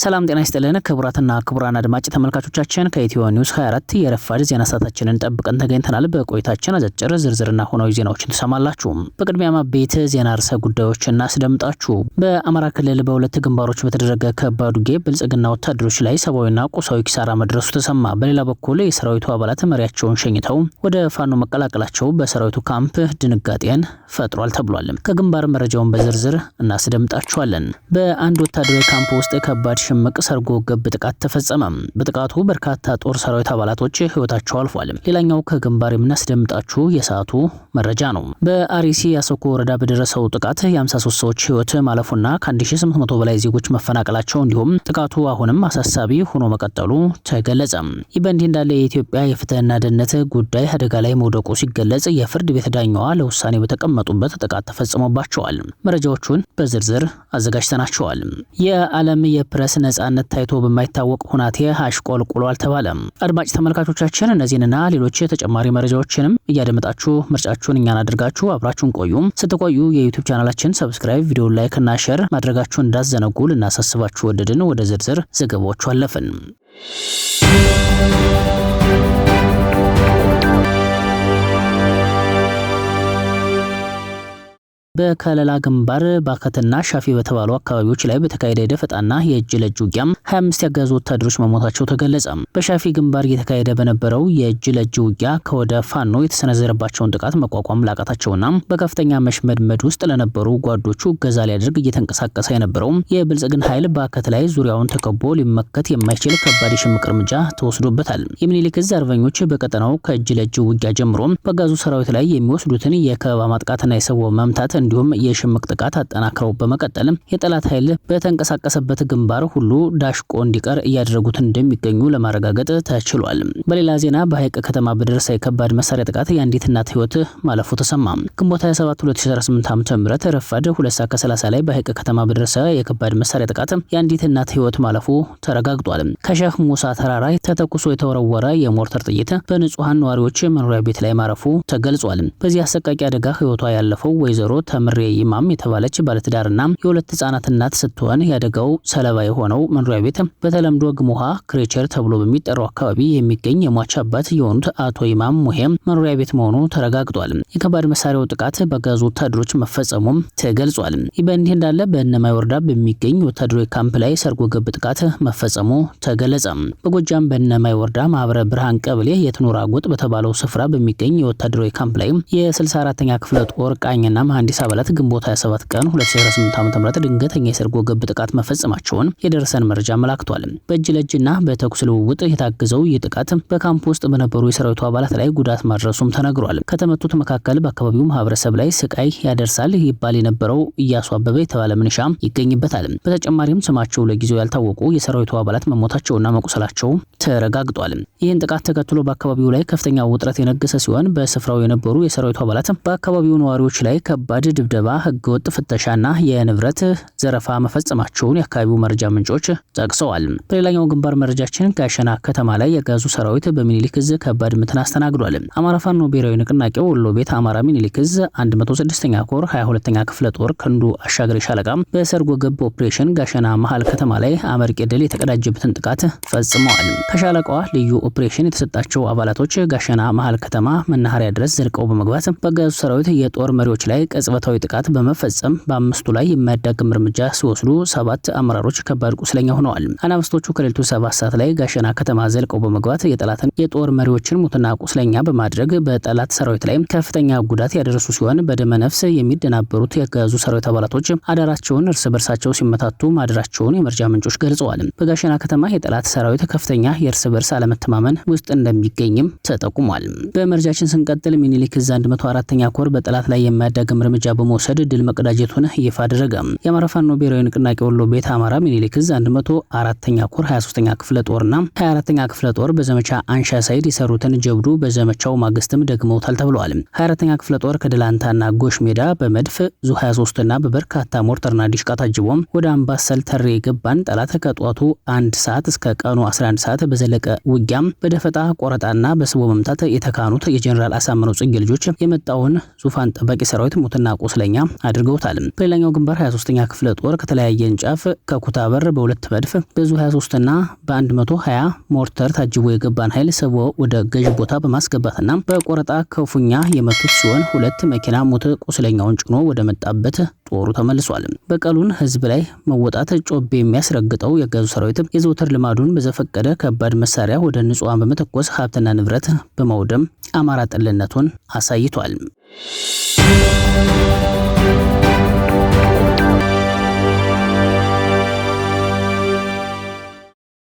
ሰላም ጤና ይስጥልን ክቡራትና ክቡራን አድማጭ ተመልካቾቻችን ከኢትዮ ኒውስ 24 የረፋድ ዜና ሰዓታችንን ጠብቀን ተገኝተናል። በቆይታችን አጫጭር ዝርዝርና ሆናዊ ዜናዎችን ተሰማላችሁ። በቅድሚያ ማቤት ዜና ርዕሰ ጉዳዮችን እናስደምጣችሁ። በአማራ ክልል በሁለት ግንባሮች በተደረገ ከባድ ውጊያ ብልጽግና ወታደሮች ላይ ሰብአዊና ቁሳዊ ኪሳራ መድረሱ ተሰማ። በሌላ በኩል የሰራዊቱ አባላት መሪያቸውን ሸኝተው ወደ ፋኖ መቀላቀላቸው በሰራዊቱ ካምፕ ድንጋጤን ፈጥሯል ተብሏል። ከግንባር መረጃውን በዝርዝር እናስደምጣችኋለን። በአንድ ወታደራዊ ካምፕ ውስጥ ከባድ ሽምቅ ሰርጎ ገብ ጥቃት ተፈጸመ። በጥቃቱ በርካታ ጦር ሰራዊት አባላቶች ህይወታቸው አልፏል። ሌላኛው ከግንባር የምናስደምጣችሁ የሰዓቱ መረጃ ነው። በአርሲ አሰኮ ወረዳ በደረሰው ጥቃት የ53 ሰዎች ህይወት ማለፉና ከ1800 በላይ ዜጎች መፈናቀላቸው እንዲሁም ጥቃቱ አሁንም አሳሳቢ ሆኖ መቀጠሉ ተገለጸ። ይህ በእንዲህ እንዳለ የኢትዮጵያ የፍትህና ደህንነት ጉዳይ አደጋ ላይ መውደቁ ሲገለጽ የፍርድ ቤት ዳኛዋ ለውሳኔ በተቀመጡበት ጥቃት ተፈጽሞባቸዋል። መረጃዎቹን በዝርዝር አዘጋጅተናቸዋል። የዓለም የፕሬስ ነጻነት ታይቶ በማይታወቅ ሁናቴ አሽቆልቁሏል ተባለ። አድማጭ ተመልካቾቻችን እነዚህንና ሌሎች ተጨማሪ መረጃዎችንም እያደመጣችሁ ምርጫችሁን እኛን አድርጋችሁ አብራችሁን ቆዩ። ስትቆዩ የዩቲዩብ ቻናላችን ሰብስክራይብ፣ ቪዲዮ ላይክ እና ሼር ማድረጋችሁን እንዳዘነጉ ልናሳስባችሁ ወደድን። ወደ ዝርዝር ዘገባዎቹ አለፍን። በከለላ ግንባር ባከትና ሻፊ በተባሉ አካባቢዎች ላይ በተካሄደ ደፈጣና የእጅ ለእጅ ውጊያ 25 ያጋዙ ወታደሮች መሞታቸው ተገለጸ። በሻፊ ግንባር እየተካሄደ በነበረው የእጅ ለእጅ ውጊያ ከወደ ፋኖ የተሰነዘረባቸውን ጥቃት መቋቋም ላቃታቸውና በከፍተኛ መሽመድመድ ውስጥ ለነበሩ ጓዶቹ እገዛ ሊያደርግ እየተንቀሳቀሰ የነበረው የብልጽግና ኃይል ባከት ላይ ዙሪያውን ተከቦ ሊመከት የማይችል ከባድ የሽምቅ እርምጃ ተወስዶበታል። የሚኒሊክ ዕዝ አርበኞች በቀጠናው ከእጅ ለእጅ ውጊያ ጀምሮ በአጋዙ ሰራዊት ላይ የሚወስዱትን የከበባ ማጥቃትና የሰው መምታት እንዲሁም የሽምቅ ጥቃት አጠናክረው በመቀጠል የጠላት ኃይል በተንቀሳቀሰበት ግንባር ሁሉ ዳሽቆ እንዲቀር እያደረጉት እንደሚገኙ ለማረጋገጥ ተችሏል። በሌላ ዜና በሐይቅ ከተማ በደረሰ የከባድ መሳሪያ ጥቃት የአንዲት እናት ህይወት ማለፉ ተሰማ። ግንቦት 27 2018 ዓ.ም ረፋድ 2:30 ላይ በሐይቅ ከተማ በደረሰ የከባድ መሳሪያ ጥቃት የአንዲት እናት ህይወት ማለፉ ተረጋግጧል። ከሼህ ሙሳ ተራራ ተተኩሶ የተወረወረ የሞርተር ጥይት በንጹሃን ነዋሪዎች መኖሪያ ቤት ላይ ማረፉ ተገልጿል። በዚህ አሰቃቂ አደጋ ህይወቷ ያለፈው ወይዘሮ ተምሬ ኢማም የተባለች ባለትዳርና የሁለት ህጻናት እናት ስትሆን ያደጋው ሰለባ የሆነው መኖሪያ ቤት በተለምዶ ግሙሃ ክሬቸር ተብሎ በሚጠራው አካባቢ የሚገኝ የሟች አባት የሆኑት አቶ ኢማም ሙሄም መኖሪያ ቤት መሆኑ ተረጋግጧል። የከባድ መሳሪያው ጥቃት በአጋዙ ወታደሮች መፈጸሙም ተገልጿል። ይህ በእንዲህ እንዳለ በእነማይ ወረዳ በሚገኝ ወታደራዊ ካምፕ ላይ ሰርጎ ገብ ጥቃት መፈጸሙ ተገለጸ። በጎጃም በእነማይ ወረዳ ማህበረ ብርሃን ቀበሌ የትኑራ ጎጥ በተባለው ስፍራ በሚገኝ የወታደራዊ ካምፕ ላይ የ64ኛ ክፍለ ጦር ቃኝና መሐንዲስ አባላት ግንቦት 27 ቀን 2018 ዓ.ም ድንገተኛ የሰርጎ ገብ ጥቃት መፈጸማቸውን የደረሰን መረጃ አመላክቷል። በእጅ ለእጅና በተኩስ ልውውጥ የታገዘው ይህ ጥቃት በካምፕ ውስጥ በነበሩ የሰራዊቱ አባላት ላይ ጉዳት ማድረሱም ተነግሯል። ከተመቱት መካከል በአካባቢው ማህበረሰብ ላይ ስቃይ ያደርሳል ይባል የነበረው እያሱ አበበ የተባለ ምንሻ ይገኝበታል። በተጨማሪም ስማቸው ለጊዜው ያልታወቁ የሰራዊቱ አባላት መሞታቸውና መቁሰላቸው ተረጋግጧል። ይህን ጥቃት ተከትሎ በአካባቢው ላይ ከፍተኛ ውጥረት የነገሰ ሲሆን በስፍራው የነበሩ የሰራዊቱ አባላት በአካባቢው ነዋሪዎች ላይ ከባድ ድብደባ፣ ህገወጥ ፍተሻና የንብረት ዘረፋ መፈጸማቸውን የአካባቢው መረጃ ምንጮች ጠቅሰዋል። በሌላኛው ግንባር መረጃችን ጋሸና ከተማ ላይ የአጋዙ ሰራዊት በሚኒሊክ ዕዝ ከባድ ምትን አስተናግዷል። አማራ ፋኖ ብሔራዊ ንቅናቄ ወሎ ቤት አማራ ሚኒሊክ ዕዝ 106ኛ ኮር 22ኛ ክፍለ ጦር ክንዱ አሻገሬ ሻለቃ በሰርጎ ገብ ኦፕሬሽን ጋሸና መሃል ከተማ ላይ አመርቂ ድል የተቀዳጀበትን ጥቃት ፈጽመዋል። ከሻለቃዋ ልዩ ኦፕሬሽን የተሰጣቸው አባላቶች ጋሸና መሃል ከተማ መናኸሪያ ድረስ ዘልቀው በመግባት በአጋዙ ሰራዊት የጦር መሪዎች ላይ ቅጽበታዊ ጥቃት በመፈጸም በአምስቱ ላይ የማያዳግም እርምጃ ሲወስዱ 7 አመራሮች ከባድ ቁስለኛ ሆነዋል። አናብስቶቹ ከሌሊቱ 7 ሰዓት ላይ ጋሸና ከተማ ዘልቀው በመግባት የጠላትን የጦር መሪዎችን ሙትና ቁስለኛ በማድረግ በጠላት ሰራዊት ላይ ከፍተኛ ጉዳት ያደረሱ ሲሆን በደመ ነፍስ የሚደናበሩት የአጋዙ ሰራዊት አባላቶች አዳራቸውን እርስ በርሳቸው ሲመታቱ ማድራቸውን የመረጃ ምንጮች ገልጸዋል። በጋሸና ከተማ የጠላት ሰራዊት ከፍተኛ የእርስ በርስ አለመተማመን ውስጥ እንደሚገኝም ተጠቁሟል። በመረጃችን ስንቀጥል ሚኒሊክ ዕዝ 104ኛ ኮር በጠላት ላይ የማያዳግም እርምጃ በመውሰድ ድል መቀዳጀቱን ይፋ አደረገ። የአማራ ፋኖ ብሔራዊ ንቅናቄ ወሎ ቤት አማራ ሚኒሊክ ዕዝ 104ኛ ኮር 23ኛ ክፍለ ጦርና 24ኛ ክፍለ ጦር በዘመቻ አንሻ ሳይድ የሰሩትን ጀብዱ በዘመቻው ማግስትም ደግመውታል ተብሏል። 24ኛ ክፍለ ጦር ከደላንታና ጎሽ ሜዳ በመድፍ ዙ 23ና በበርካታ ሞርተርና ዲሽቃ ታጅቦ ወደ አምባሰል ተሬ የገባን ጠላት ከጧቱ 1 ሰዓት እስከ ቀኑ 11 ሰዓት በዘለቀ ውጊያም በደፈጣ ቆረጣና በስቦ መምታት የተካኑት የጀነራል አሳምነው ጽጌ ልጆች የመጣውን ዙፋን ጠባቂ ሰራዊት ሙትና ቁስለኛ አድርገውታል። በሌላኛው ግንባር 23ኛ ክፍለ ጦር ከተለያየ እንጫፍ ከኩታበር በ2 መድፍ በዙ 23 እና በ120 ሞርተር ታጅቦ የገባን ኃይል ስቦ ወደ ገዥ ቦታ በማስገባትና በቆረጣ ክፉኛ የመቱት ሲሆን 2 መኪና ሞት ቁስለኛውን ጭኖ ወደ መጣበት ጦሩ ተመልሷል። በቀሉን ህዝብ ላይ መወጣት ጮቤ የሚያስረግጠው የአገዛዙ ሰራዊት የዘውትር ልማዱን በዘፈቀደ ከባድ መሳሪያ ወደ ንጹሃን በመተኮስ ሀብትና ንብረት በማውደም አማራ ጠልነቱን አሳይቷል።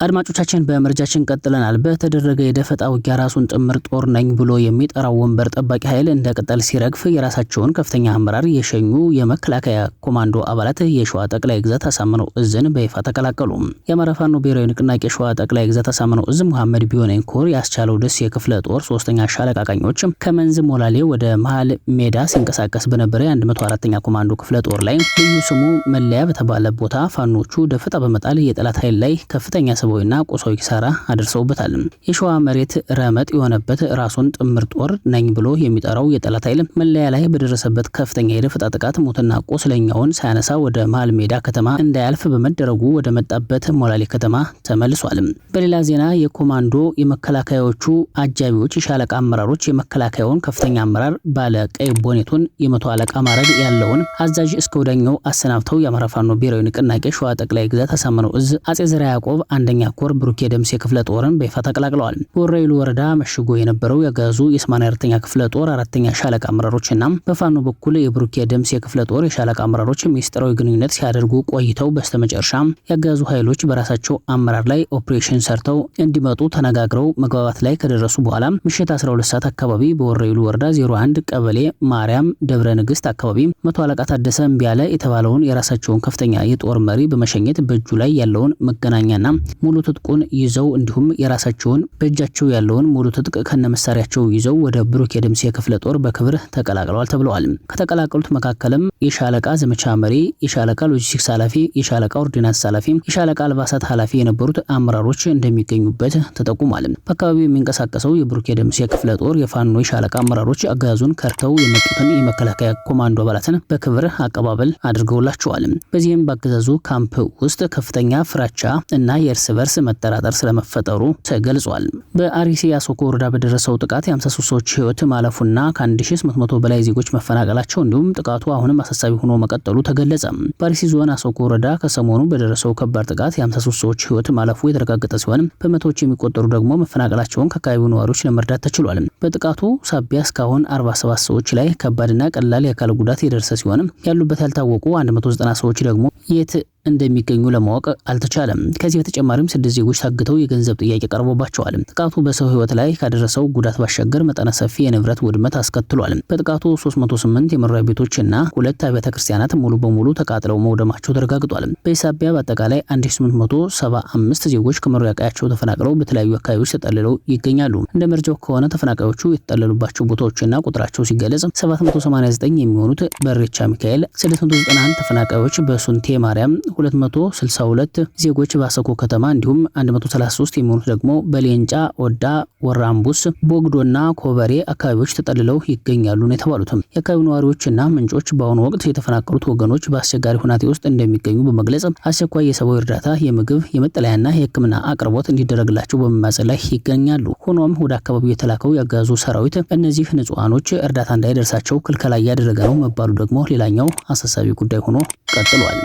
አድማጮቻችን በመረጃችን ቀጥለናል። በተደረገ የደፈጣ ውጊያ ራሱን ጥምር ጦር ነኝ ብሎ የሚጠራው ወንበር ጠባቂ ኃይል እንደ ቅጠል ሲረግፍ የራሳቸውን ከፍተኛ አመራር የሸኙ የመከላከያ ኮማንዶ አባላት የሸዋ ጠቅላይ ግዛት አሳምነው እዝን በይፋ ተቀላቀሉ። የአማራ ፋኖ ብሔራዊ ንቅናቄ ሸዋ ጠቅላይ ግዛት አሳምነው እዝ መሐመድ ቢሆነኝ ኮር ያስቻለው ደስ የክፍለ ጦር 3ኛ ሻለቃ ቃኞች ከመንዝ ሞላሌ ወደ መሃል ሜዳ ሲንቀሳቀስ በነበረ የ104ኛ ኮማንዶ ክፍለ ጦር ላይ ልዩ ስሙ መለያ በተባለ ቦታ ፋኖቹ ደፈጣ በመጣል የጠላት ኃይል ላይ ከፍተኛ ሰብአዊና ቁሳዊ ኪሳራ አድርሰውበታል። የሸዋ መሬት ረመጥ የሆነበት ራሱን ጥምር ጦር ነኝ ብሎ የሚጠራው የጠላት ኃይል መለያ ላይ በደረሰበት ከፍተኛ የደፈጣ ጥቃት ሞትና ቁስለኛውን ሳያነሳ ወደ መሃል ሜዳ ከተማ እንዳያልፍ በመደረጉ ወደ መጣበት ሞላሌ ከተማ ተመልሷል። በሌላ ዜና የኮማንዶ የመከላከያዎቹ አጃቢዎች የሻለቃ አመራሮች የመከላከያውን ከፍተኛ አመራር ባለ ቀይ ቦኔቱን የመቶ አለቃ ማዕረግ ያለውን አዛዥ እስከ ወዲያኛው አሰናብተው የአማራ ፋኖ ብሔራዊ ንቅናቄ ሸዋ ጠቅላይ ግዛት አሳምነው እዝ አጼ ዘርዓ ያዕቆብ አንደኛ ኮር ብሩኬ ደምሴ ክፍለ ጦርን በይፋ ተቀላቅለዋል። በወረኢሉ ወረዳ መሽጎ የነበረው የአገዛዙ የ84ኛ ክፍለ ጦር 4ኛ ሻለቃ አመራሮችና በፋኖ በኩል የብሩኬ ደምሴ ክፍለ ጦር የሻለቃ አመራሮች ሚስጥራዊ ግንኙነት ሲያደርጉ ቆይተው በስተመጨረሻ የአገዛዙ ኃይሎች በራሳቸው አመራር ላይ ኦፕሬሽን ሰርተው እንዲመጡ ተነጋግረው መግባባት ላይ ከደረሱ በኋላ ምሽት 12 ሰዓት አካባቢ በወረኢሉ ወረዳ 01 ቀበሌ ማርያም ደብረ ንግስት አካባቢ መቶ አለቃ ታደሰ እምቢያለ የተባለውን የራሳቸውን ከፍተኛ የጦር መሪ በመሸኘት በእጁ ላይ ያለውን መገናኛና ሙሉ ትጥቁን ይዘው እንዲሁም የራሳቸውን በእጃቸው ያለውን ሙሉ ትጥቅ ከነመሳሪያቸው ይዘው ወደ ብሩኬ ደምሴ ክፍለ ጦር በክብር ተቀላቅለዋል ተብለዋል። ከተቀላቀሉት መካከልም የሻለቃ ዘመቻ መሪ፣ የሻለቃ ሎጂስቲክስ ኃላፊ፣ የሻለቃ ኦርዲናንስ ኃላፊ፣ የሻለቃ አልባሳት ኃላፊ የነበሩት አመራሮች እንደሚገኙበት ተጠቁሟል። በአካባቢው የሚንቀሳቀሰው የብሩኬ ደምሴ ክፍለ ጦር የፋኖ የሻለቃ አመራሮች አገዛዙን ከርተው የመጡትን የመከላከያ ኮማንዶ አባላትን በክብር አቀባበል አድርገውላቸዋል። በዚህም በአገዛዙ ካምፕ ውስጥ ከፍተኛ ፍራቻ እና የእርስ በርስ መጠራጠር ስለመፈጠሩ ተገልጿል። በአርሲ አሶኮ ወረዳ በደረሰው ጥቃት የ53 ሰዎች ህይወት ማለፉና ከ1800 በላይ ዜጎች መፈናቀላቸው እንዲሁም ጥቃቱ አሁንም አሳሳቢ ሆኖ መቀጠሉ ተገለጸ። በአርሲ ዞን አሶኮ ወረዳ ከሰሞኑ በደረሰው ከባድ ጥቃት የ53 ሰዎች ህይወት ማለፉ የተረጋገጠ ሲሆን በመቶዎች የሚቆጠሩ ደግሞ መፈናቀላቸውን ከአካባቢው ነዋሪዎች ለመርዳት ተችሏል። በጥቃቱ ሳቢያ እስካሁን 47 ሰዎች ላይ ከባድና ቀላል የአካል ጉዳት የደረሰ ሲሆን ያሉበት ያልታወቁ 190 ሰዎች ደግሞ የት እንደሚገኙ ለማወቅ አልተቻለም። ከዚህ በተጨማሪም 6 ዜጎች ታግተው የገንዘብ ጥያቄ ቀርቦባቸዋል። ጥቃቱ በሰው ህይወት ላይ ካደረሰው ጉዳት ባሻገር መጠነ ሰፊ የንብረት ውድመት አስከትሏል። በጥቃቱ 308 የመኖሪያ ቤቶችና 2 አብያተ ክርስቲያናት ሙሉ በሙሉ ተቃጥለው መውደማቸው ተረጋግጧል። በሂሳቢያ በአጠቃላይ 1875 ዜጎች ከመኖሪያ ቀያቸው ተፈናቅለው በተለያዩ አካባቢዎች ተጠልለው ይገኛሉ። እንደ መረጃው ከሆነ ተፈናቃዮቹ የተጠለሉባቸው ቦታዎችና ቁጥራቸው ሲገለጽ 789 የሚሆኑት በሬቻ ሚካኤል፣ 691 ተፈናቃዮች በሱንቴ ማርያም፣ 262 ዜጎች በአሰኮ ከተማ እንዲሁም 133 የሚሆኑት ደግሞ በሌንጫ ወዳ፣ ወራምቡስ፣ ቦግዶና ኮበሬ አካባቢዎች ተጠልለው ይገኛሉ ነው የተባሉት። የአካባቢው ነዋሪዎችና ምንጮች በአሁኑ ወቅት የተፈናቀሉት ወገኖች በአስቸጋሪ ሁኔታ ውስጥ እንደሚገኙ በመግለጽ አስቸኳይ የሰብአዊ እርዳታ፣ የምግብ፣ የመጠለያና የሕክምና አቅርቦት እንዲደረግላቸው በመማጸን ላይ ይገኛሉ። ሆኖም ወደ አካባቢው የተላከው የአገዛዙ ሰራዊት እነዚህ ንጹሃኖች እርዳታ እንዳይደርሳቸው ክልከላ እያደረገ ነው መባሉ ደግሞ ሌላኛው አሳሳቢ ጉዳይ ሆኖ ቀጥሏል።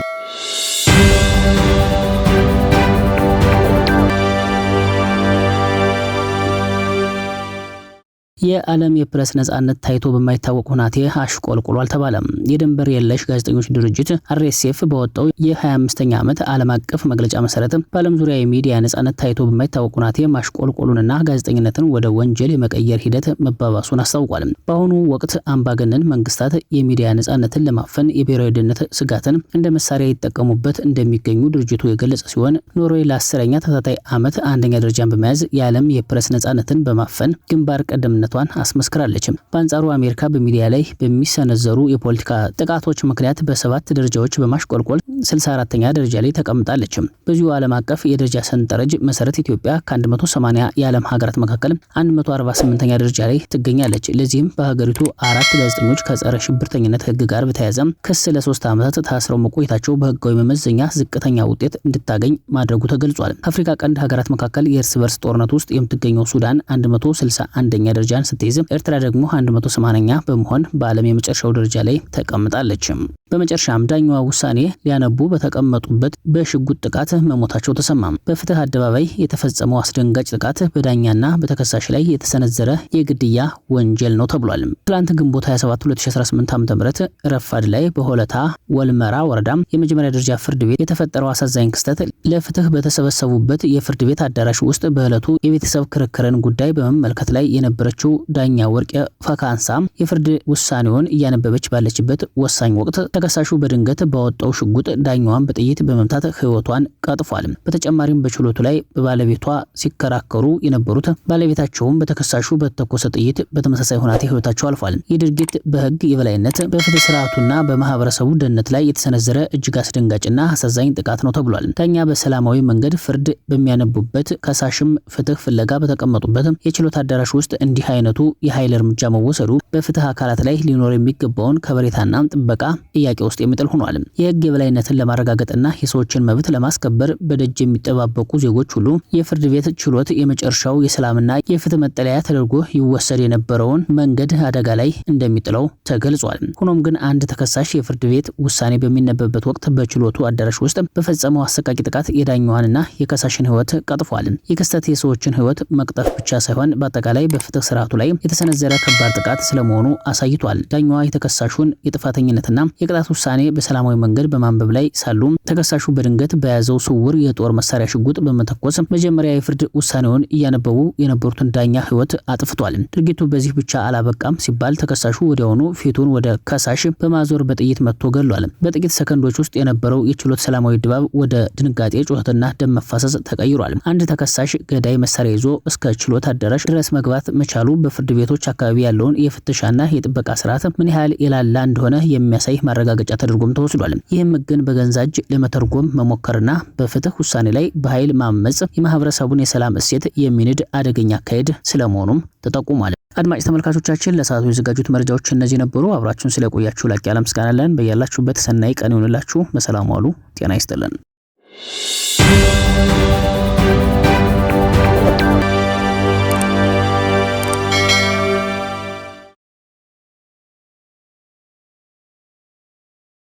የዓለም የፕሬስ ነጻነት ታይቶ በማይታወቅ ሁናቴ አሽቆልቁሏል ተባለም። የድንበር የለሽ ጋዜጠኞች ድርጅት አርኤስኤፍ በወጣው የ25ኛ ዓመት ዓለም አቀፍ መግለጫ መሰረት በዓለም ዙሪያ የሚዲያ ነጻነት ታይቶ በማይታወቅ ሁናቴ ማሽቆልቆሉንና ጋዜጠኝነትን ወደ ወንጀል የመቀየር ሂደት መባባሱን አስታውቋል። በአሁኑ ወቅት አምባገነን መንግስታት የሚዲያ ነጻነትን ለማፈን የብሔራዊ ደህንነት ስጋትን እንደ መሳሪያ ይጠቀሙበት እንደሚገኙ ድርጅቱ የገለጸ ሲሆን ኖርዌይ ለ10ኛ ተከታታይ ዓመት አንደኛ ደረጃን በመያዝ የዓለም የፕሬስ ነጻነትን በማፈን ግንባር ቀደምነት አስመስክራለች። በአንጻሩ አሜሪካ በሚዲያ ላይ በሚሰነዘሩ የፖለቲካ ጥቃቶች ምክንያት በ7 ደረጃዎች በማሽቆልቆል 64ኛ ደረጃ ላይ ተቀምጣለች። በዚሁ ዓለም አቀፍ የደረጃ ሰንጠረዥ መሰረት ኢትዮጵያ ከ180 የዓለም ሀገራት መካከል 148ኛ ደረጃ ላይ ትገኛለች። ለዚህም በሀገሪቱ 4 ጋዜጠኞች ከጸረ ሽብርተኝነት ህግ ጋር በተያያዘ ክስ ለ3 ዓመታት ታስረው መቆየታቸው በህጋዊ መመዘኛ ዝቅተኛ ውጤት እንድታገኝ ማድረጉ ተገልጿል። ከአፍሪካ ቀንድ ሀገራት መካከል የእርስ በርስ ጦርነት ውስጥ የምትገኘው ሱዳን 161ኛ ደረጃን ስትይዝ ኤርትራ ደግሞ 180ኛ በመሆን በዓለም የመጨረሻው ደረጃ ላይ ተቀምጣለች። በመጨረሻም ዳኛዋ ውሳኔ ሊያነቡ በተቀመጡበት በሽጉጥ ጥቃት መሞታቸው ተሰማ። በፍትህ አደባባይ የተፈጸመው አስደንጋጭ ጥቃት በዳኛና በተከሳሽ ላይ የተሰነዘረ የግድያ ወንጀል ነው ተብሏል። ትላንት ግንቦት 27 2018 ዓ.ም ረፋድ ላይ በሆለታ ወልመራ ወረዳ የመጀመሪያ ደረጃ ፍርድ ቤት የተፈጠረው አሳዛኝ ክስተት ለፍትህ በተሰበሰቡበት የፍርድ ቤት አዳራሽ ውስጥ በዕለቱ የቤተሰብ ክርክርን ጉዳይ በመመልከት ላይ የነበረችው ዳኛ ወርቄ ፈካንሳ የፍርድ ውሳኔውን እያነበበች ባለችበት ወሳኝ ወቅት ተከሳሹ በድንገት ባወጣው ሽጉጥ ዳኛዋን በጥይት በመምታት ህይወቷን ቀጥፏል። በተጨማሪም በችሎቱ ላይ በባለቤቷ ሲከራከሩ የነበሩት ባለቤታቸውም በተከሳሹ በተኮሰ ጥይት በተመሳሳይ ሁኔታ ህይወታቸው አልፏል። ይህ ድርጊት በህግ የበላይነት በፍትህ ስርዓቱና በማህበረሰቡ ደህንነት ላይ የተሰነዘረ እጅግ አስደንጋጭና አሳዛኝ ጥቃት ነው ተብሏል። ዳኛ በሰላማዊ መንገድ ፍርድ በሚያነቡበት ከሳሽም ፍትህ ፍለጋ በተቀመጡበት የችሎት አዳራሽ ውስጥ እንዲህ አይነቱ የኃይል እርምጃ መወሰዱ በፍትህ አካላት ላይ ሊኖር የሚገባውን ከበሬታና ጥበቃ ጥያቄ ውስጥ የሚጥል ሆኗል። የህግ የበላይነትን ለማረጋገጥና የሰዎችን መብት ለማስከበር በደጅ የሚጠባበቁ ዜጎች ሁሉ የፍርድ ቤት ችሎት የመጨረሻው የሰላምና የፍትህ መጠለያ ተደርጎ ይወሰድ የነበረውን መንገድ አደጋ ላይ እንደሚጥለው ተገልጿል። ሆኖም ግን አንድ ተከሳሽ የፍርድ ቤት ውሳኔ በሚነበብበት ወቅት በችሎቱ አዳራሽ ውስጥ በፈጸመው አሰቃቂ ጥቃት የዳኛዋንና የከሳሽን ህይወት ቀጥፏል። ይህ ክስተት የሰዎችን ህይወት መቅጠፍ ብቻ ሳይሆን በአጠቃላይ በፍትህ ስርዓቱ ላይ የተሰነዘረ ከባድ ጥቃት ስለመሆኑ አሳይቷል። ዳኛዋ የተከሳሹን የጥፋተኝነትና የቅጣት ውሳኔ በሰላማዊ መንገድ በማንበብ ላይ ሳሉ ተከሳሹ በድንገት በያዘው ስውር የጦር መሳሪያ ሽጉጥ በመተኮስ መጀመሪያ የፍርድ ውሳኔውን እያነበቡ የነበሩትን ዳኛ ህይወት አጥፍቷል። ድርጊቱ በዚህ ብቻ አላበቃም ሲባል ተከሳሹ ወዲያውኑ ፊቱን ወደ ከሳሽ በማዞር በጥይት መትቶ ገሏል። በጥቂት ሰከንዶች ውስጥ የነበረው የችሎት ሰላማዊ ድባብ ወደ ድንጋጤ፣ ጩኸትና ደም መፋሰስ ተቀይሯል። አንድ ተከሳሽ ገዳይ መሳሪያ ይዞ እስከ ችሎት አዳራሽ ድረስ መግባት መቻሉ በፍርድ ቤቶች አካባቢ ያለውን የፍተሻና የጥበቃ ስርዓት ምን ያህል የላላ እንደሆነ የሚያሳይ ማረጋገጫ ተደርጎም ተወስዷል። ይህም ግን በገዛ እጅ ለመተርጎም መሞከርና በፍትህ ውሳኔ ላይ በኃይል ማመጽ የማህበረሰቡን የሰላም እሴት የሚንድ አደገኛ አካሄድ ስለመሆኑም ተጠቁሟል። አድማጭ ተመልካቾቻችን ለሰዓቱ የዘጋጁት መረጃዎች እነዚህ ነበሩ። አብራችሁን ስለቆያችሁ ላቅ ያለ ምስጋና አለን። በያላችሁበት ሰናይ ቀን ይሁንላችሁ። በሰላም ዋሉ። ጤና ይስጥልን።